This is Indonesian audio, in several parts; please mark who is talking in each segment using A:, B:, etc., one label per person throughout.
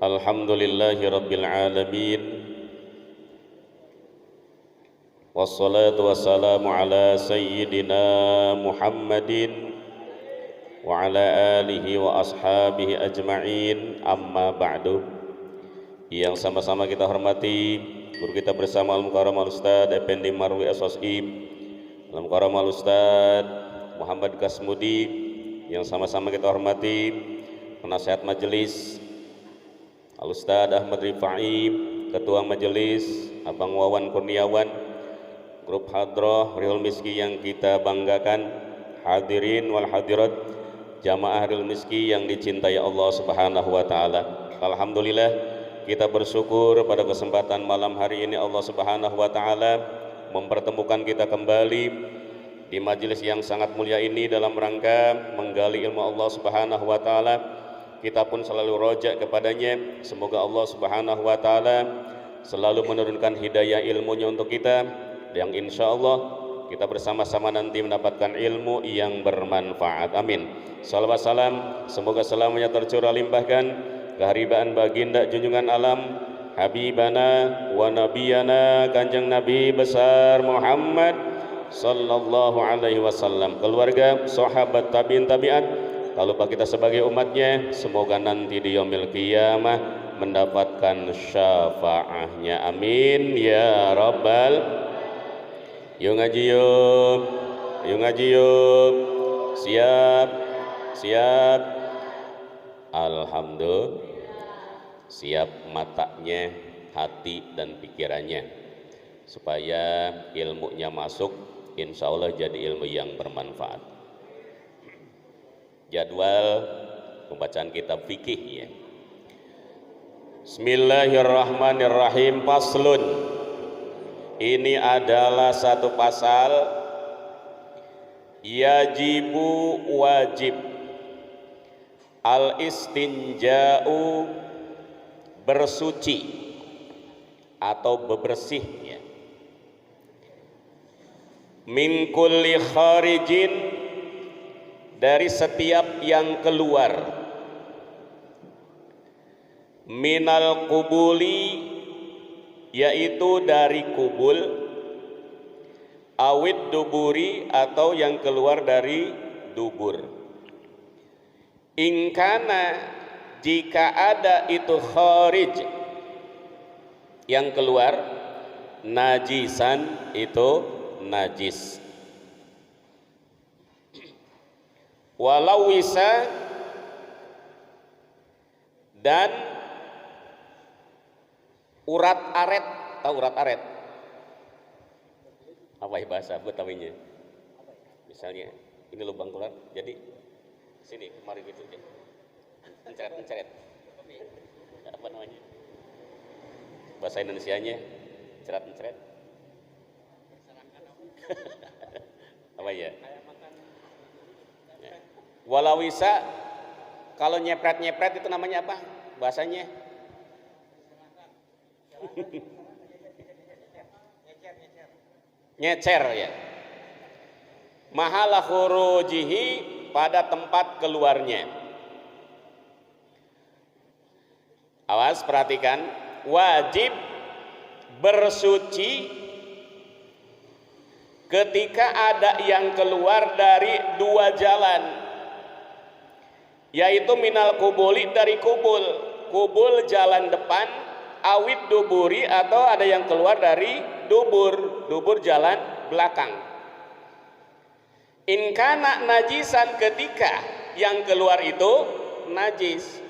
A: Alhamdulillahi Rabbil Alamin. Wassalatu wassalamu ala Sayyidina Muhammadin wa ala alihi wa ashabihi ajma'in, amma ba'du. Yang sama-sama kita hormati guru kita bersama Al-Mukarram Al-Ustadz Effendi Marwi SSI, Al-Mukarram Al-Ustadz Muhammad Kasmudi. Yang sama-sama kita hormati penasihat majelis Al-Ustadz Ahmad Rifai, Ketua Majelis Abang Wawan Kurniawan, Grup Hadroh Rihul Miski yang kita banggakan, hadirin wal hadirat, jamaah Rihul Miski yang dicintai Allah Subhanahu wa taala. Alhamdulillah, kita bersyukur pada kesempatan malam hari ini Allah Subhanahu wa taala mempertemukan kita kembali di majelis yang sangat mulia ini dalam rangka menggali ilmu Allah Subhanahu wa taala. Kita pun selalu rojak kepadanya, semoga Allah Subhanahu wa taala selalu menurunkan hidayah ilmunya untuk kita, yang insya Allah kita bersama-sama nanti mendapatkan ilmu yang bermanfaat. Amin. Salawat salam semoga selamanya tercurah limpahkan keharibaan baginda junjungan alam Habibana wa Nabiyana Kanjeng Nabi besar Muhammad sallallahu alaihi wasallam, keluarga, sahabat, tabi'in, tabi'at, kalau kita sebagai umatnya, semoga nanti di yaumil qiyamah mendapatkan syafaatnya. Amin ya rabbal. Yuk ngaji yuk, yuk ngaji yuk. Siap, siap. Alhamdulillah. Siap matanya, hati dan pikirannya, supaya ilmunya masuk, insya Allah jadi ilmu yang bermanfaat. Jadwal pembacaan kitab fikih ya. Bismillahirrahmanirrahim. Faslun. Ini adalah satu pasal yajibu wajib al-istinja'u bersuci atau bebersih ya. Min kulli kharijin, dari setiap yang keluar, minal kubuli, yaitu dari kubul, awid duburi, atau yang keluar dari dubur. Ingkana, jika ada itu kharij yang keluar, najisan, itu najis. Walau wisa, dan urat aret. Tahu urat aret? Apa ya bahasa Betawinya? Misalnya ini lubang keluar, jadi sini kemarin gitu ya. Menceret. Apa namanya? Bahasa Indonesianya menceret. Apa ya? Walau bisa, kalau nyepret itu namanya apa bahasanya? Nyecer ya. Mahala khurujihi, pada tempat keluarnya. Awas, perhatikan, wajib bersuci ketika ada yang keluar dari dua jalan, yaitu minal kubuli, dari kubul jalan depan, awid duburi, atau ada yang keluar dari dubur jalan belakang. Inkana najisan, ketika yang keluar itu najis.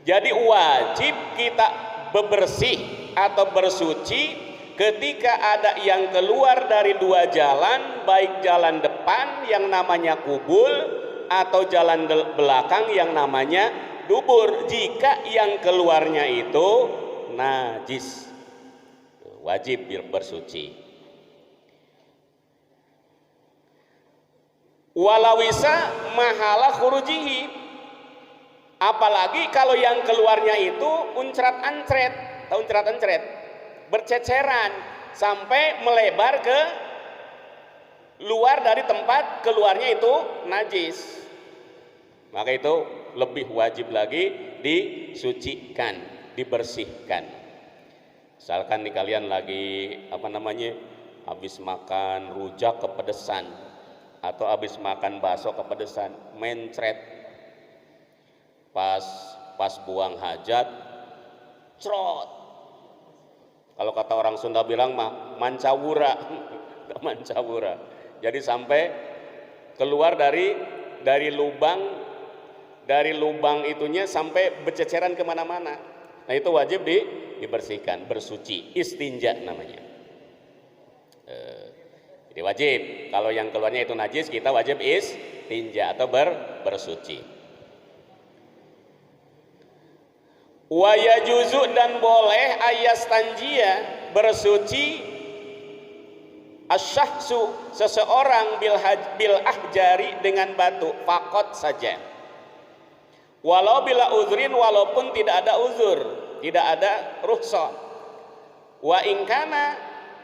A: Jadi wajib kita bebersih atau bersuci ketika ada yang keluar dari dua jalan, baik jalan depan yang namanya kubul atau jalan belakang yang namanya dubur. Jika yang keluarnya itu najis, wajib bersuci. Walawisa mahala khurujihi, apalagi kalau yang keluarnya itu uncrat-ancret, tahu uncrat-ancret, berceceran sampai melebar ke luar dari tempat keluarnya itu najis, maka itu lebih wajib lagi disucikan. dibersihkan. Misalkan nih kalian lagi habis makan rujak kepedesan atau habis makan bakso kepedesan, mencret, pas buang hajat, crot. Kalau kata orang Sunda bilang mah mancawura, mancawura. Jadi sampai keluar dari lubang itunya sampai berceceran kemana-mana. Nah itu wajib dibersihkan, bersuci, istinja namanya. Jadi wajib, kalau yang keluarnya itu najis kita wajib istinja atau bersuci. Wa yajuzu dan boleh ayastanjia bersuci asyahsu seseorang bil ahjari dengan batu fakot saja. Walau bila uzrin, walaupun tidak ada uzur, tidak ada rukhsah. Wa ingkana,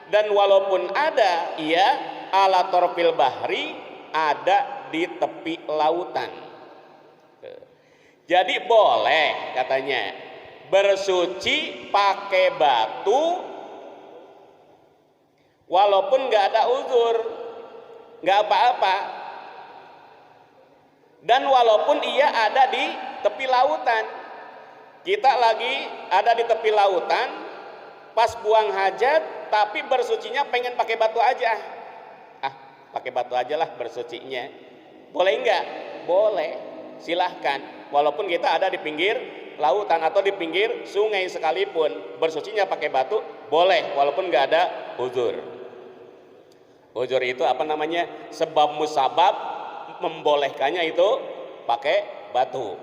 A: dan walaupun ada, ia ala torfil bahri, ada di tepi lautan. Jadi boleh katanya bersuci pakai batu walaupun nggak ada uzur, nggak apa-apa, dan walaupun ia ada di tepi lautan. Kita lagi ada di tepi lautan pas buang hajat, tapi bersucinya pengen pakai batu aja. Pakai batu aja lah bersucinya. Boleh enggak? Boleh, silahkan. Walaupun kita ada di pinggir lautan atau di pinggir sungai sekalipun, bersucinya pakai batu boleh walaupun enggak ada uzur. Uzur itu apa namanya? Sebab musabab membolehkannya itu pakai batu.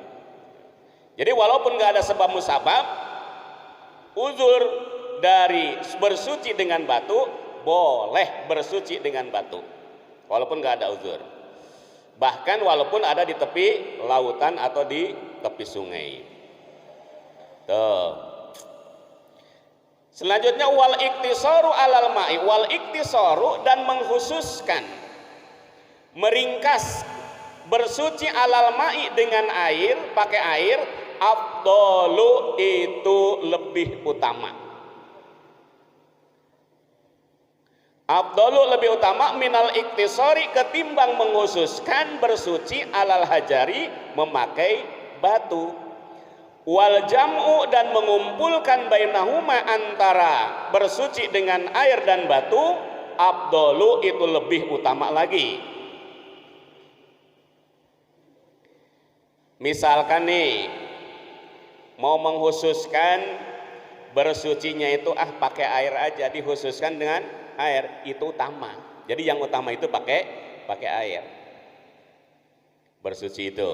A: Jadi walaupun nggak ada sebab musabab, uzur dari bersuci dengan batu, boleh bersuci dengan batu walaupun nggak ada uzur, bahkan walaupun ada di tepi lautan atau di tepi sungai. Tuh. Selanjutnya wal iktisaru alal ma'i, wal iktisaru dan mengkhususkan, meringkas bersuci alal ma'i dengan air, pakai air, afdolu itu lebih utama. Afdolu lebih utama minal iktisari ketimbang mengkhususkan bersuci alal hajari memakai batu. Wal jam'u dan mengumpulkan bainahuma antara bersuci dengan air dan batu, afdolu itu lebih utama lagi. Misalkan nih mau mengkhususkan bersucinya itu pakai air aja, dikhususkan dengan air, itu utama. Jadi yang utama itu pakai air bersuci itu.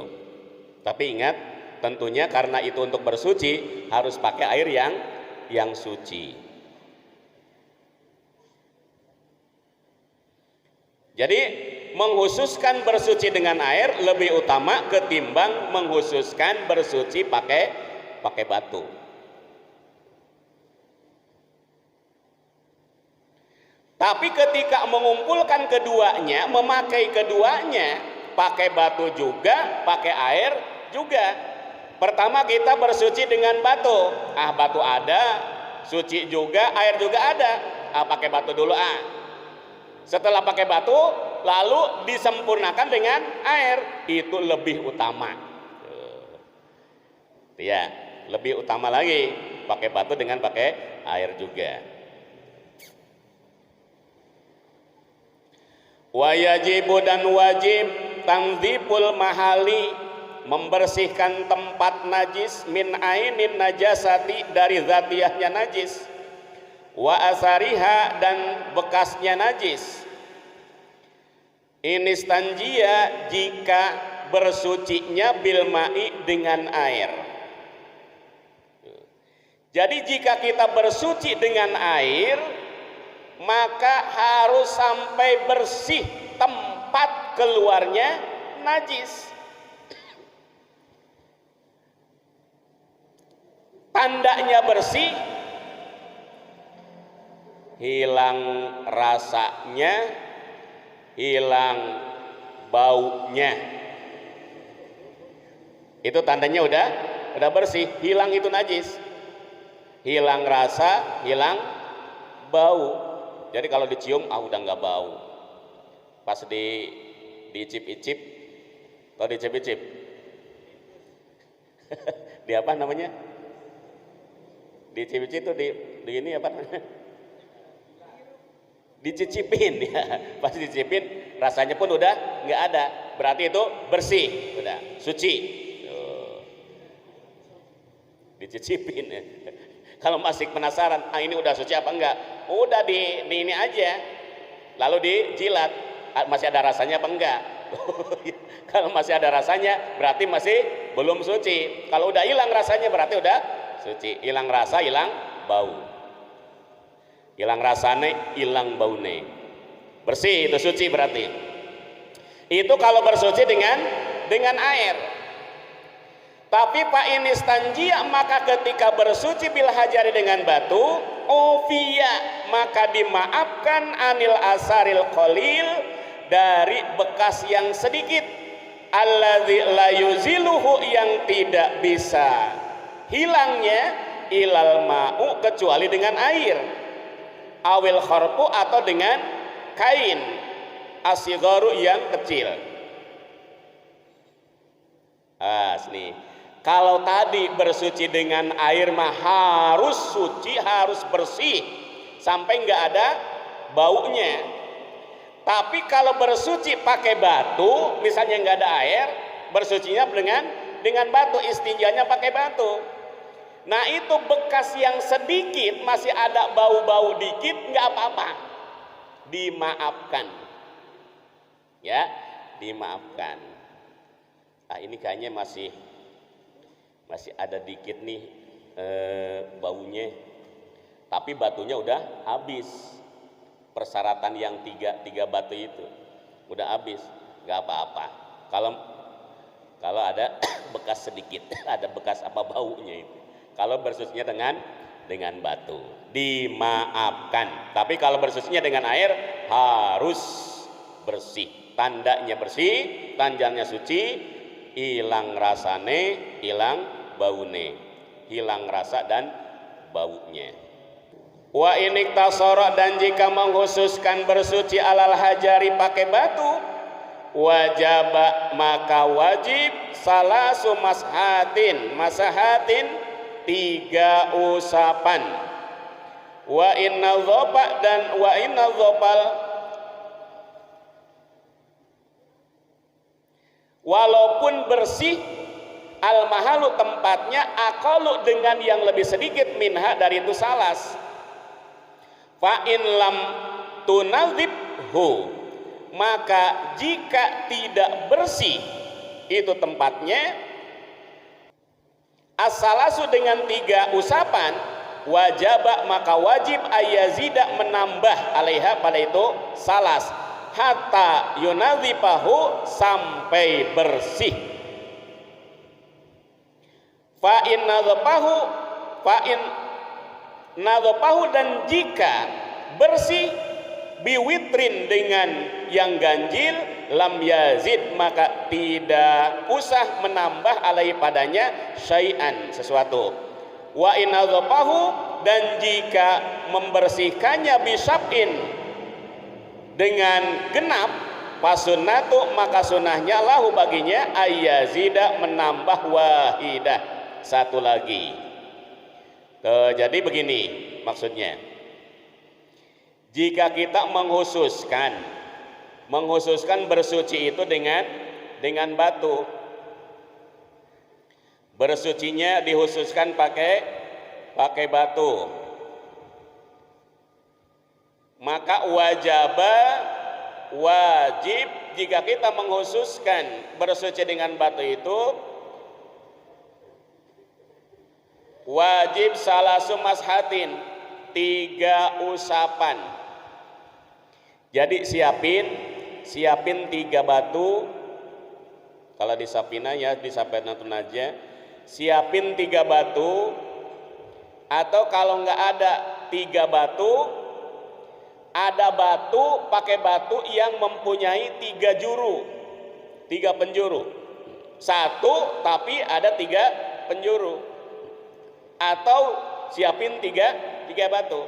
A: Tapi ingat, tentunya karena itu untuk bersuci harus pakai air yang suci. Jadi mengkhususkan bersuci dengan air lebih utama ketimbang mengkhususkan bersuci pakai batu. Tapi ketika mengumpulkan keduanya, memakai keduanya, pakai batu juga, pakai air juga. Pertama kita bersuci dengan batu, batu ada, suci juga, air juga ada, pakai batu dulu. Setelah pakai batu, lalu disempurnakan dengan air, itu lebih utama. Ya, lebih utama lagi pakai batu dengan pakai air juga. Wa yajibu dan wajib tangdzibul mahali, membersihkan tempat najis, min ainin najasati, dari zatiyahnya najis, wa asariha dan bekasnya najis, inistanjia jika bersucinya bil ma'i dengan air. Jadi jika kita bersuci dengan air, maka harus sampai bersih tempat keluarnya najis. Tandanya bersih, hilang rasanya, hilang baunya. Itu tandanya udah bersih, hilang itu najis. hilang rasa, hilang bau. Jadi kalau dicium udah nggak bau. Pas diicip-icip, atau dicip-icip, di apa namanya? Dicip-icip itu di ini apa namanya? Dicicipin ya. Pas dicicipin rasanya pun udah nggak ada. Berarti itu bersih, udah suci. Dicicipin ya. Kalau masih penasaran, ini udah suci apa enggak? Udah di ini aja. Lalu dijilat, masih ada rasanya apa enggak? Kalau masih ada rasanya, berarti masih belum suci. Kalau udah hilang rasanya, berarti udah suci. Hilang rasa, hilang bau. Hilang rasanya, hilang baune. Bersih itu suci berarti. Itu kalau bersuci dengan air. Tapi Pak ini stanjia, maka ketika bersuci bil hajari dengan batu, ovia, maka dimaafkan anil asaril qalil, dari bekas yang sedikit, alladzi la yuziluhu, yang tidak bisa hilangnya, ilal ma'u, kecuali dengan air, awil kharpu, atau dengan kain, asigharu, yang kecil. Nih. Kalau tadi bersuci dengan air mah harus suci, harus bersih sampai nggak ada baunya. Tapi kalau bersuci pakai batu, misalnya nggak ada air, bersucinya dengan batu, istinjanya pakai batu. Nah itu bekas yang sedikit, masih ada bau-bau dikit, nggak apa-apa, dimaafkan. Ya, dimaafkan. Nah ini kayaknya masih ada dikit nih baunya, tapi batunya udah habis. Persyaratan yang tiga batu itu udah habis, nggak apa-apa. Kalau ada bekas sedikit, ada bekas apa baunya itu. Kalau bersucinya dengan batu, dimaafkan. Tapi kalau bersucinya dengan air harus bersih. Tandanya bersih, tandanya suci, hilang rasane, hilang baune, hilang rasa dan baunya. Wa inik tasoro, dan jika mengkhususkan bersuci alal hajari pakai batu, wajaba, maka wajib salasu masahatin 3 usapan. Wa inna dhopal, walaupun bersih, al mahalu, tempatnya, aqalu, dengan yang lebih sedikit, minha, dari itu salas. Fa in lam tunadzibhu, maka jika tidak bersih itu tempatnya, as-salasu, dengan 3 usapan, wajaba, maka wajib ayazida, menambah, alaiha, pada itu salas, hatta yunadzifahu, sampai bersih. Fa in nadhapahu, dan jika bersih, biwitrin, dengan yang ganjil, lam yazid, maka tidak usah menambah, alai, padanya, syai'an, sesuatu. Wa in nadhapahu, dan jika membersihkannya, bisab'in, dengan genap, fasunnatu, maka sunnahnya, lahu, baginya, ayyazida, menambah, wahidah, 1 lagi. Jadi begini maksudnya, jika kita menghususkan bersuci itu dengan batu, bersucinya dihususkan pakai batu, maka wajib jika kita menghususkan bersuci dengan batu itu, wajib salasu mashatin, 3 usapan. Jadi siapin 3 batu. Kalau di Sapina ya di Sapinatun aja, siapin 3 batu. Atau kalau nggak ada 3 batu, ada batu, pakai batu yang mempunyai 3 juru, 3 penjuru. 1 tapi ada 3 penjuru. Atau siapin tiga batu.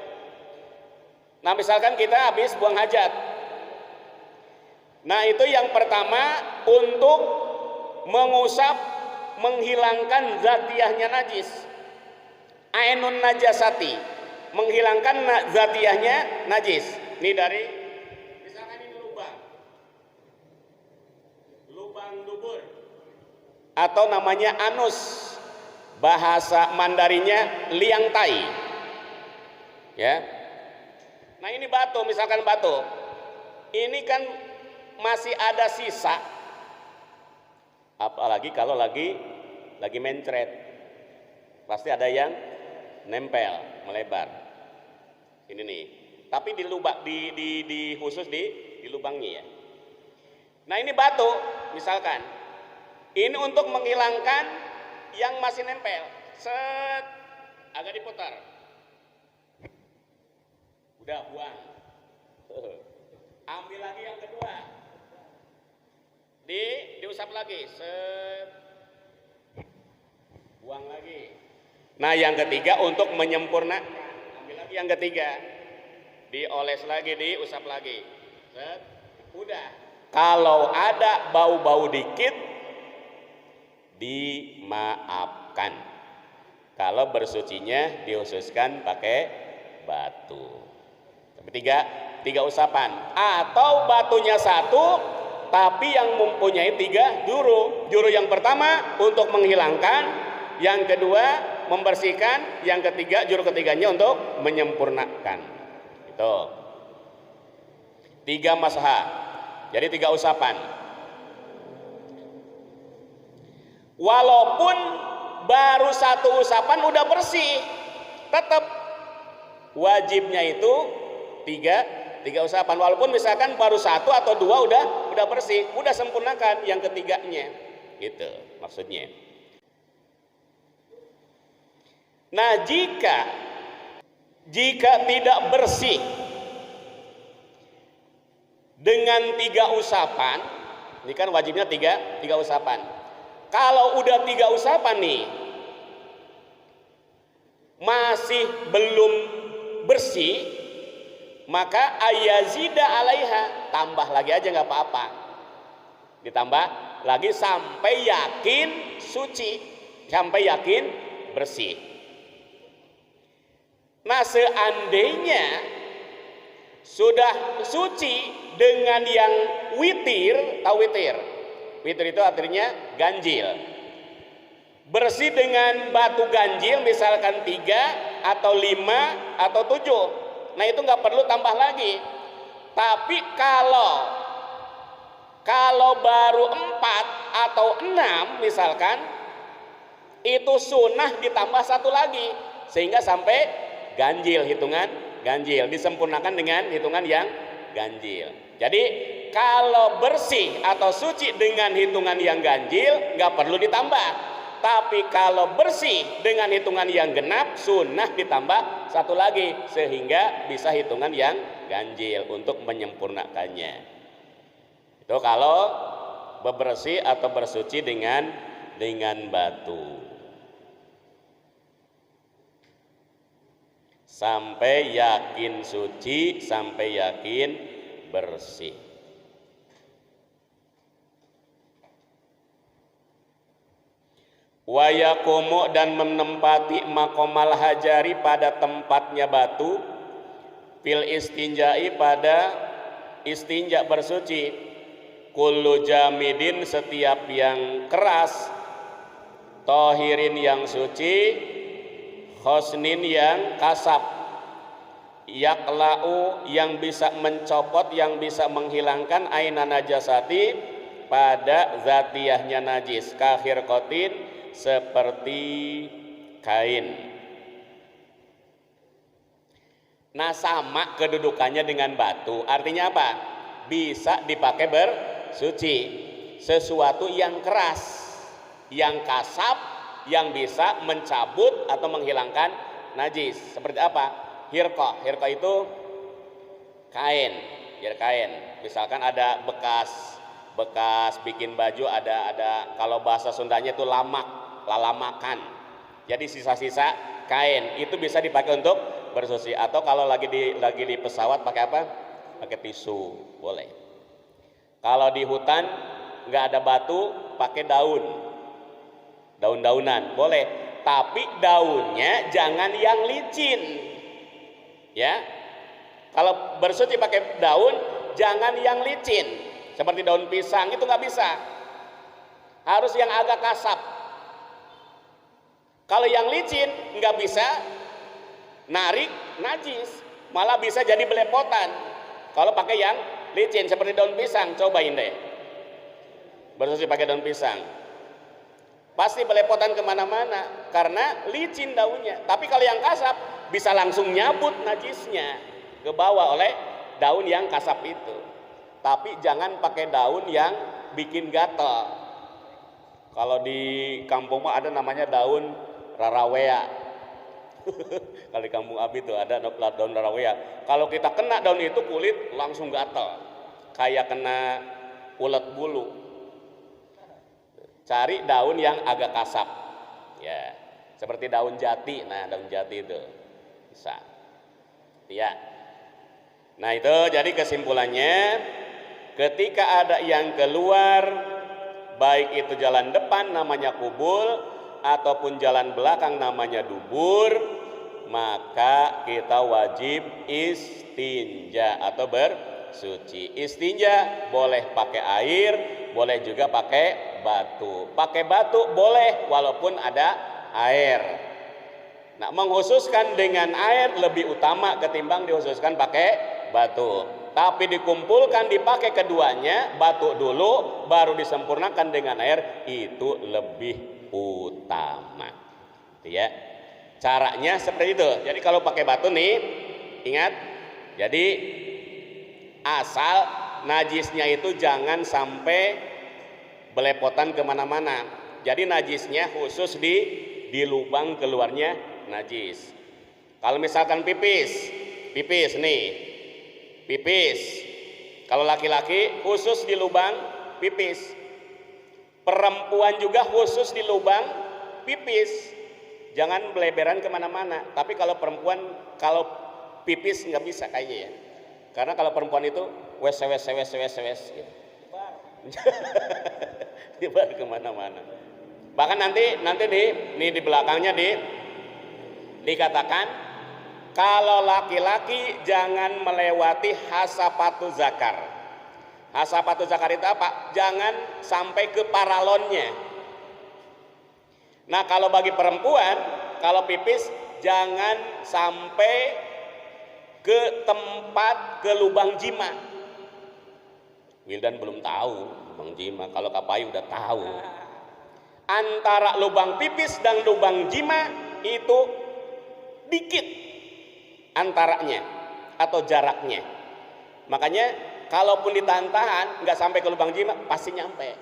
A: Nah misalkan kita habis buang hajat, nah itu yang pertama untuk mengusap, menghilangkan zatiyahnya najis, ainun najasati, menghilangkan zatiyahnya najis. Ini dari misalkan ini lubang dubur atau namanya anus, bahasa Mandarinnya liang tai, ya. Nah ini batu, misalkan batu ini kan masih ada sisa, apalagi kalau lagi mencret, pasti ada yang nempel, melebar. Ini nih, tapi di lubang di khusus di lubangnya ya. Nah ini batu misalkan, ini untuk menghilangkan yang masih nempel. Set, agak diputar. Udah buang. Ambil lagi yang kedua. Diusap lagi. Set. Buang lagi. Nah, yang ketiga untuk menyempurnakan. Ambil lagi yang ketiga. Dioles lagi, diusap lagi. Set. Udah. Kalau ada bau-bau dikit, dimaafkan. Kalau bersucinya dikhususkan pakai batu. Tiga usapan, atau batunya satu tapi yang mempunyai tiga juru. Juru yang pertama untuk menghilangkan, yang kedua membersihkan, yang ketiga juru ketiganya untuk menyempurnakan. Itu 3 masah, jadi 3 usapan. Walaupun baru 1 usapan udah bersih, tetap wajibnya itu tiga usapan. Walaupun misalkan baru 1 atau 2 udah bersih, udah sempurnakan yang ketiganya, gitu maksudnya. Nah jika tidak bersih dengan 3 usapan, ini kan wajibnya tiga usapan. Kalau udah 3 usapan nih masih belum bersih, maka ayazida alaiha, tambah lagi aja nggak apa-apa, ditambah lagi sampai yakin suci, sampai yakin bersih. Nah seandainya sudah suci dengan yang witir, tahu witir? Witir itu artinya ganjil. Bersih dengan batu ganjil misalkan 3 atau 5 atau 7. Nah itu nggak perlu tambah lagi. Tapi kalau baru 4 atau 6 misalkan, itu sunnah ditambah 1 lagi sehingga sampai ganjil, hitungan ganjil, disempurnakan dengan hitungan yang ganjil. Jadi kalau bersih atau suci dengan hitungan yang ganjil nggak perlu ditambah. Tapi kalau bersih dengan hitungan yang genap, sunnah ditambah 1 lagi sehingga bisa hitungan yang ganjil untuk menyempurnakannya. Itu kalau bersih atau bersuci dengan batu. Sampai yakin suci, sampai yakin bersih. Wa yaqumu, dan menempati maqamal hajari, pada tempatnya batu, fil istinjai, pada istinja bersuci, kullu jamidin, setiap yang keras, tohirin yang suci, khosnin yang kasab, yakla'u yang bisa mencopot, yang bisa menghilangkan, aina najasati, pada zatiyahnya najis, kahir kotin, seperti kain. Nah sama kedudukannya dengan batu, artinya apa? Bisa dipakai bersuci, sesuatu yang keras, yang kasab, yang bisa mencabut atau menghilangkan najis. Seperti apa? Hirqah itu kain, kain. Misalkan ada bekas bikin baju, ada kalau bahasa Sundanya itu lamakan. Jadi sisa-sisa kain itu bisa dipakai untuk bersuci, atau kalau lagi di pesawat pakai apa? Pakai tisu, boleh. Kalau di hutan nggak ada batu, pakai daun-daunan, boleh. Tapi daunnya jangan yang licin, ya. Kalau bersuci pakai daun, jangan yang licin, seperti daun pisang itu nggak bisa. Harus yang agak kasar. Kalau yang licin nggak bisa, narik najis, malah bisa jadi belepotan. Kalau pakai yang licin seperti daun pisang, cobain deh. Bersuci pakai daun pisang, pasti belepotan kemana-mana karena licin daunnya. Tapi kalau yang kasar bisa langsung nyabut najisnya ke bawah oleh daun yang kasar itu. Tapi jangan pakai daun yang bikin gatal. Kalau di kampung mah ada namanya daun rarawea. Kalau di kampung Abi tuh ada daun rarawea. Kalau kita kena daun itu kulit langsung gatal, kayak kena ulet bulu. Cari daun yang agak kasar, ya, seperti daun jati. Nah, daun jati itu bisa, ya. Nah itu jadi kesimpulannya, ketika ada yang keluar, baik itu jalan depan namanya kubul ataupun jalan belakang namanya dubur, maka kita wajib istinja atau bersuci. Istinja boleh pakai air, boleh juga pakai batu. Pakai batu boleh walaupun ada air. Nah, mengkhususkan dengan air lebih utama ketimbang dikhususkan pakai batu. Tapi dikumpulkan dipakai keduanya, batu dulu baru disempurnakan dengan air, itu lebih utama. Itu ya. Caranya seperti itu. Jadi kalau pakai batu nih, ingat, jadi asal najisnya itu jangan sampai belepotan kemana-mana. Jadi najisnya khusus di lubang keluarnya najis. Kalau misalkan pipis nih, pipis. Kalau laki-laki khusus di lubang pipis. Perempuan juga khusus di lubang pipis. Jangan beleberan kemana-mana. Tapi kalau perempuan, kalau pipis nggak bisa kayaknya ya. Karena kalau perempuan itu wes gitu. Nyebar kemana-mana. Bahkan nanti di belakangnya dikatakan, kalau laki-laki jangan melewati hasapatu zakar. Hasapatu zakar itu apa? Jangan sampai ke paralonnya. Nah kalau bagi perempuan, kalau pipis jangan sampai ke tempat, ke lubang jima. Wildan belum tahu lubang jima, kalau Kapayu udah tahu. Antara lubang pipis dan lubang jima itu dikit antaranya atau jaraknya. Makanya kalaupun ditahan-tahan nggak sampai ke lubang jima, pasti nyampe.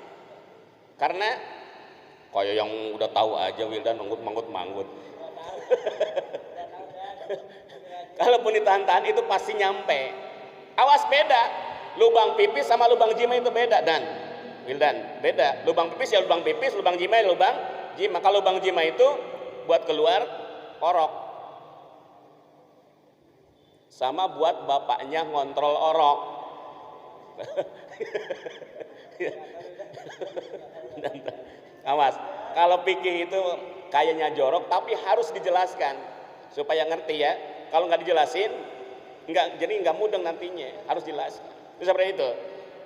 A: Karena kayak yang udah tahu aja Wildan manggut. Kalaupun ditahan-tahan itu pasti nyampe. Awas, beda. Lubang pipis sama lubang jima itu beda, dan Wildan beda. Lubang pipis ya lubang pipis, lubang jima ya lubang jima. Kalau lubang jima itu buat keluar orok, sama buat bapaknya ngontrol orok. Awas, kalau pikir itu kayaknya jorok, tapi harus dijelaskan supaya ngerti ya. Kalau nggak dijelasin, jadi nggak mudeng nantinya. Harus jelas. Itu seperti itu.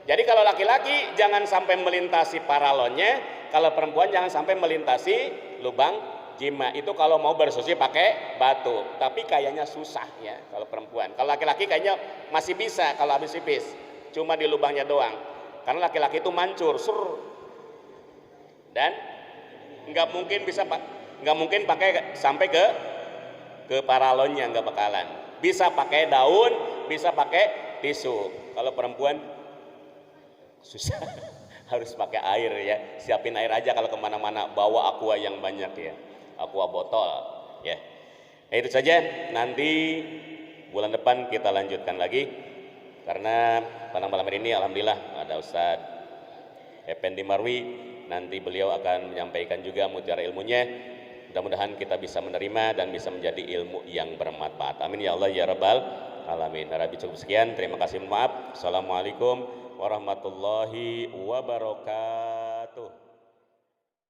A: Jadi kalau laki-laki jangan sampai melintasi paralonnya, kalau perempuan jangan sampai melintasi lubang jima. Itu kalau mau bersuci pakai batu, tapi kayaknya susah ya kalau perempuan. Kalau laki-laki kayaknya masih bisa kalau habis pipis, cuma di lubangnya doang. Karena laki-laki itu mancur, dan nggak mungkin pakai sampai ke paralonnya, nggak bakalan. Bisa pakai daun, bisa pakai tisu. Kalau perempuan susah. Harus pakai air ya. Siapin air aja kalau kemana-mana, bawa aqua yang banyak ya. Aqua botol ya. Itu saja, nanti bulan depan kita lanjutkan lagi, karena pada malam hari ini alhamdulillah ada Ustadz Effendi Marwi, nanti beliau akan menyampaikan juga mutiara ilmunya. Mudah-mudahan kita bisa menerima dan bisa menjadi ilmu yang bermanfaat. Amin ya Allah ya Rabbal alamin. Rabbi cukup sekian. Terima kasih. Maaf. Assalamualaikum warahmatullahi wabarakatuh.